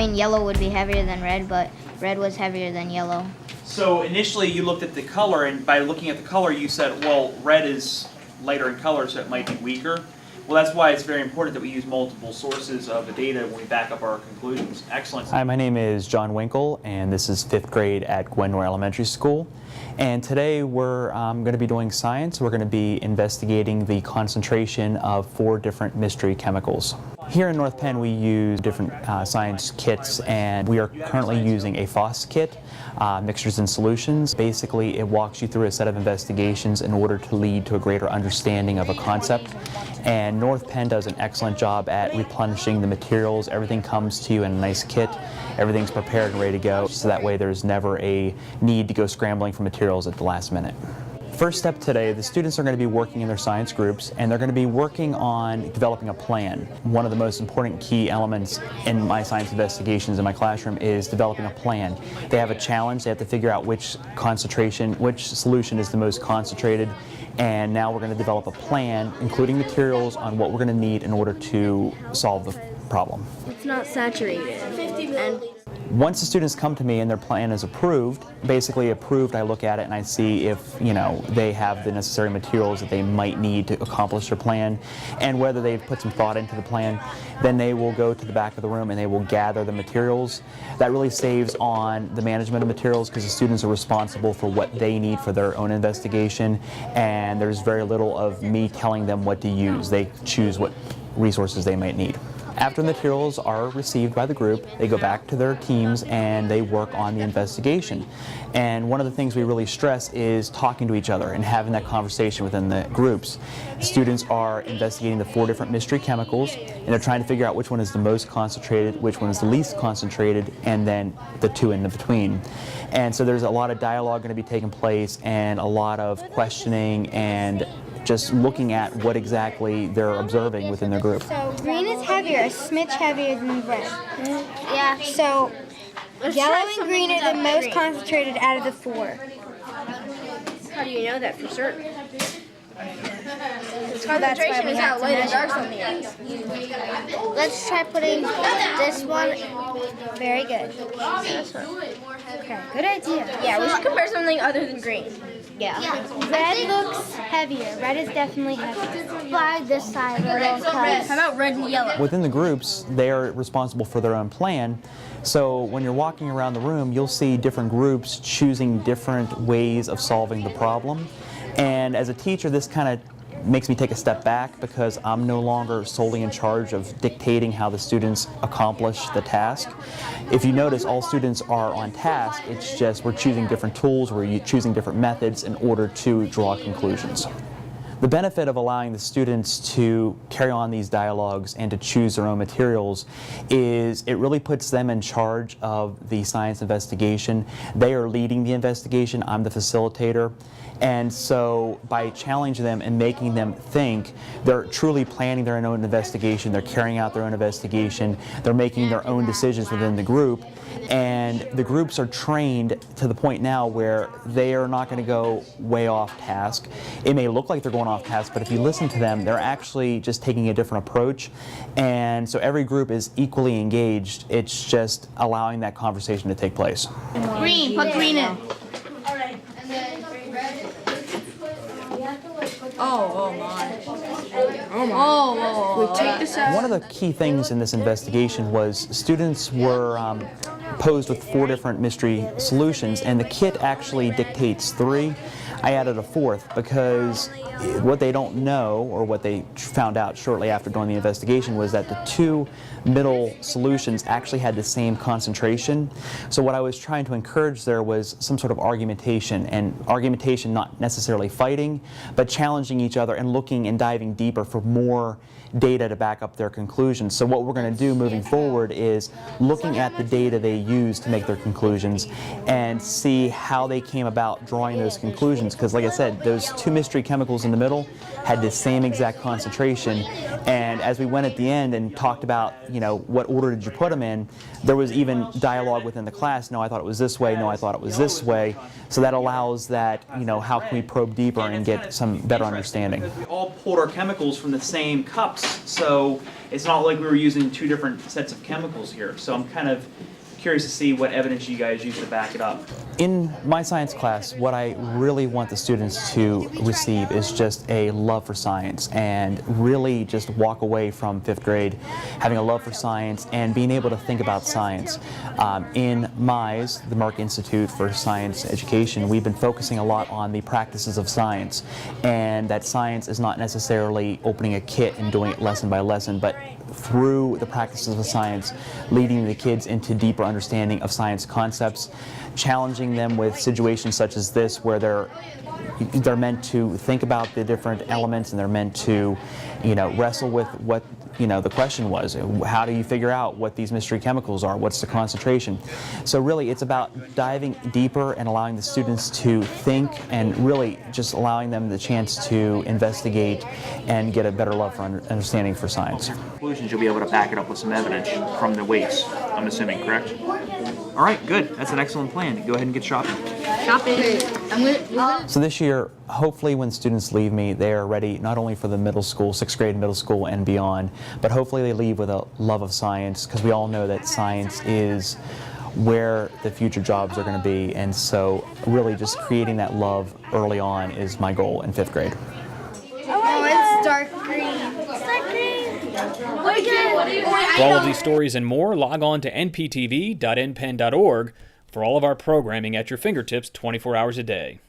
I mean, yellow would be heavier than red, but red was heavier than yellow. So initially you looked at the color, and by looking at the color you said, well, red is lighter in color, so it might be weaker. Well, that's why it's very important that we use multiple sources of the data when we back up our conclusions. Excellent. Hi, my name is John Winkle, and this is 5th grade at Gwyn-Nor Elementary School. And today we're going to be doing science. We're going to be investigating the concentration of 4 different mystery chemicals. Here in North Penn we use different science kits, and we are currently using a FOSS kit, Mixtures and Solutions. Basically it walks you through a set of investigations in order to lead to a greater understanding of a concept. And North Penn does an excellent job at replenishing the materials. Everything comes to you in a nice kit. Everything's prepared and ready to go, so that way there's never a need to go scrambling for materials at the last minute. First step today, the students are going to be working in their science groups, and they're going to be working on developing a plan. One of the most important key elements in my science investigations in my classroom is developing a plan. They have a challenge. They have to figure out which solution is the most concentrated, and now we're going to develop a plan, including materials on what we're going to need in order to solve the problem. It's not saturated. And once the students come to me and their plan is approved, basically approved, I look at it and I see if, they have the necessary materials that they might need to accomplish their plan, and whether they've put some thought into the plan. Then they will go to the back of the room and they will gather the materials. That really saves on the management of materials, because the students are responsible for what they need for their own investigation, and there's very little of me telling them what to use. They choose what resources they might need. After the materials are received by the group, they go back to their teams and they work on the investigation. And one of the things we really stress is talking to each other and having that conversation within the groups. The students are investigating the 4 different mystery chemicals, and they're trying to figure out which one is the most concentrated, which one is the least concentrated, and then the 2 in between. And so there's a lot of dialogue going to be taking place, and a lot of questioning and just looking at what exactly they're observing within their group. So green is heavier, a smidge heavier than red. Yeah. So yellow and green are the most concentrated out of the 4. how do you know that for certain? Its Concentration is how light and dark something is. Let's try putting this one. Very good. Okay, good idea. Yeah, we should compare something other than green. Yeah. Red looks heavier. Red is definitely heavier. By this side, How about red and yellow? Within the groups, they are responsible for their own plan. So when you're walking around the room, you'll see different groups choosing different ways of solving the problem. And as a teacher, this kind of makes me take a step back, because I'm no longer solely in charge of dictating how the students accomplish the task. If you notice, all students are on task. It's just we're choosing different tools, we're choosing different methods in order to draw conclusions. The benefit of allowing the students to carry on these dialogues and to choose their own materials is it really puts them in charge of the science investigation. They are leading the investigation, I'm the facilitator. And so by challenging them and making them think, they're truly planning their own investigation, they're carrying out their own investigation, they're making their own decisions within the group. And the groups are trained to the point now where they are not going to go way off task. It may look like they're going off task, but if you listen to them, they're actually just taking a different approach. And so every group is equally engaged. It's just allowing that conversation to take place. Green, put green in. One of the key things in this investigation was students were posed with 4 different mystery solutions, and the kit actually dictates 3. I added a 4th because what they don't know, or what they found out shortly after doing the investigation, was that the 2 middle solutions actually had the same concentration. So what I was trying to encourage there was some sort of argumentation, and argumentation not necessarily fighting, but challenging each other and looking and diving deeper for more data to back up their conclusions. So what we're going to do moving forward is looking at the data they use to make their conclusions and see how they came about drawing those conclusions. Because like I said, those two mystery chemicals in the middle had the same exact concentration, and as we went at the end and talked about, what order did you put them in, there was even dialogue within the class. No, I thought it was this way. No, I thought it was this way. So that allows that, how can we probe deeper and get some better understanding. Because we all pulled our chemicals from the same cups, so it's not like we were using two different sets of chemicals here. So I'm kind of curious to see what evidence you guys use to back it up. In my science class, what I really want the students to receive is just a love for science, and really just walk away from 5th grade having a love for science and being able to think about science. In MISE, the Merck Institute for Science Education, we've been focusing a lot on the practices of science, and that science is not necessarily opening a kit and doing it lesson by lesson, but through the practices of science, leading the kids into deeper understanding of science concepts, challenging them with situations such as this where they're meant to think about the different elements, and they're meant to, wrestle with what, the question was. How do you figure out what these mystery chemicals are? What's the concentration? So really it's about diving deeper and allowing the students to think, and really just allowing them the chance to investigate and get a better love for understanding for science. Conclusions, you'll be able to back it up with some evidence from the weights, I'm assuming, correct? All right, good. That's an excellent plan. Go ahead and get shopping. So this year, hopefully when students leave me, they are ready not only for the middle school, 6th grade middle school and beyond, but hopefully they leave with a love of science, because we all know that science is where the future jobs are going to be. And so really just creating that love early on is my goal in 5th grade. Oh, it's dark green. It's dark green. For all of these stories and more, log on to nptv.npenn.org for all of our programming at your fingertips 24 hours a day.